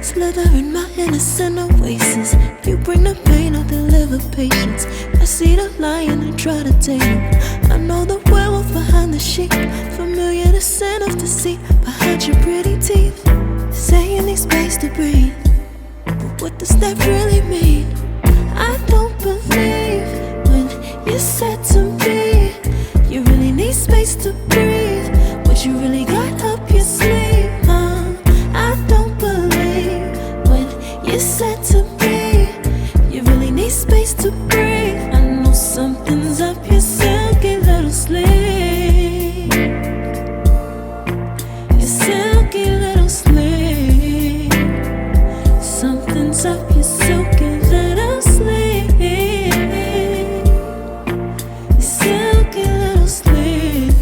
Slither in my innocent oasis. You bring the pain, I'll deliver patience. I see the lion and try to tame him. I know the werewolf behind the sheep. Familiar the scent of deceit behind your pretty teeth. Say you need space to breathe, but what does that really mean? I don't believe when you said to me you really need space to breathe. What you really got up your sleeve, huh? I don't believe when you said to me you really need space to breathe. I know something's up your silky little sleeve. Your silky little sleeve. Something's up your silky little sleeve. Your silky little sleeve.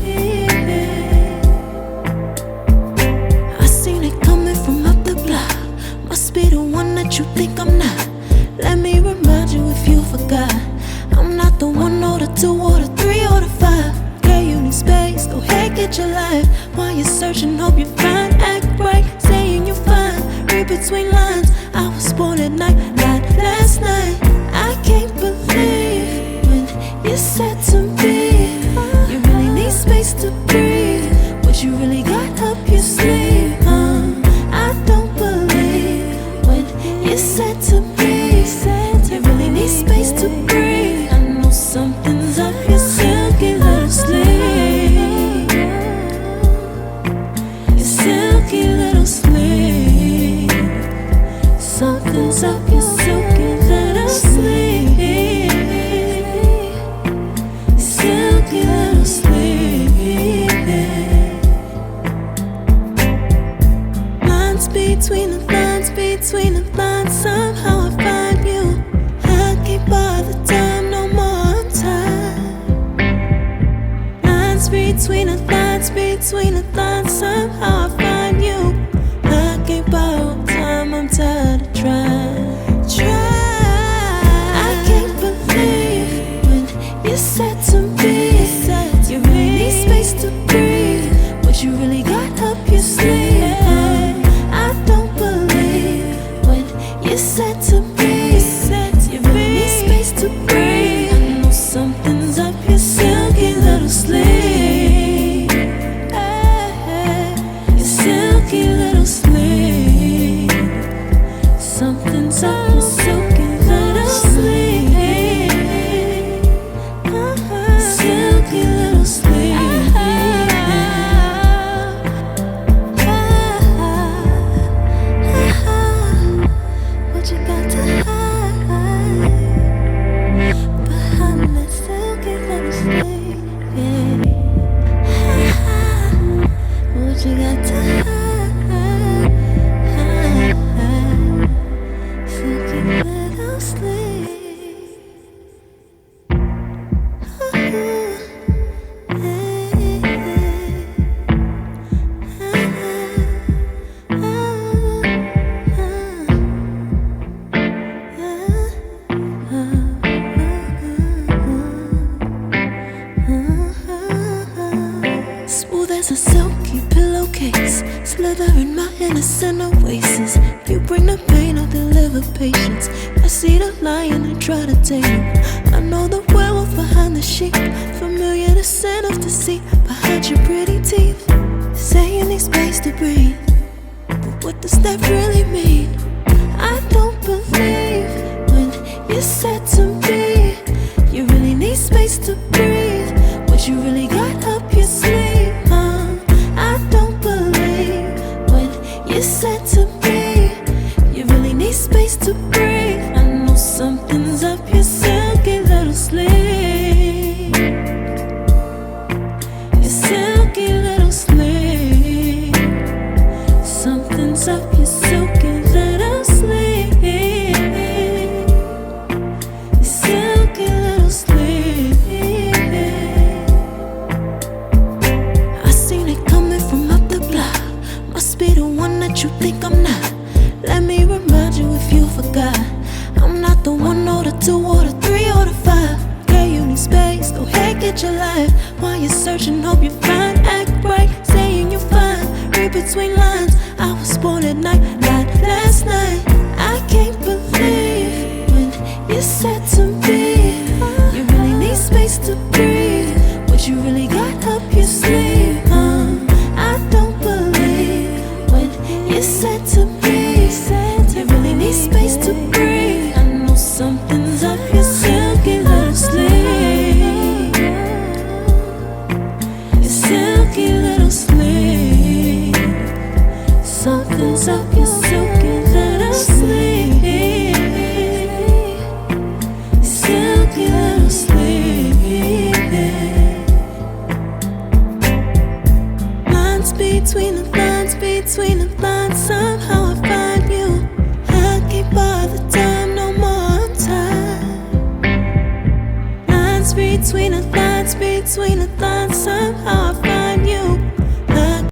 I seen it coming from up the block. Must be the one that you think I'm not. Let me remind you if you forgot. I'm not the 1 or the 2 or the 3 or the 5. Yeah, you need space, go ahead, get your life. While you're searching, hope you find. Act right, saying you're fine. Read between lines. I was born at night, not last night. I can't believe when you said to me you really need space to breathe. What you really got up your sleeve, huh? I don't believe when you said to me you really need space to breathe. I know something's up your silky little sleeve. Your silky little sleeve. Something's up your silky little sleeve. Silky little sleeve. Lines between the lines, between the lines. Somehow I find you. I can't bother time no more. I'm tired. Lines between the lines, between the lines. Somehow I find you. I can't borrow time. I'm tired of trying. I can't believe when you said to me you really need space to breathe. What you really got up your sleeve. I don't believe when you said to me you really need space to breathe. I know something's up your silky little sleeve. Your silky little sleeve. Something's up your silky little sleeve. is a silky pillowcase, slither in my innocent oasis. You bring the pain, I'll deliver patience. I see the lion and try to tame him. I know the werewolf behind the sheep, familiar the scent of deceit behind your pretty teeth. Say you need space to breathe, but what does that really mean? I don't believe when you said to me you really need space to breathe. What you really got up your sleeve, I don't believe when you said to me you really need space to breathe. I know something's up your silky little sleeve, your silky little sleeve. Something's up your silky little sleeve, your silky little sleeve. I seen it coming from up the block. Must be the one that you think I'm not. Let me remind you if you forgot. I'm not the 1 or the 2 or the 3 or the 5. Yeah, you need space, go ahead, get your life. While you're searching, hope you find. Act right, saying you're fine. Read between lines, I was born at night, not last night. I can't believe when you said to me you really need space to breathe. What you really got up your sleeve, I don't believe when you said to me you really need space to breathe. I know something's up your silky little sleeve, your silky little sleeve. Something's up your silky little sleeve, silky little sleeve. Lines between the lines, between the lines, somehow I find you. I can't bother time, no more time. Lines between the lines, between the lines, somehow I find you.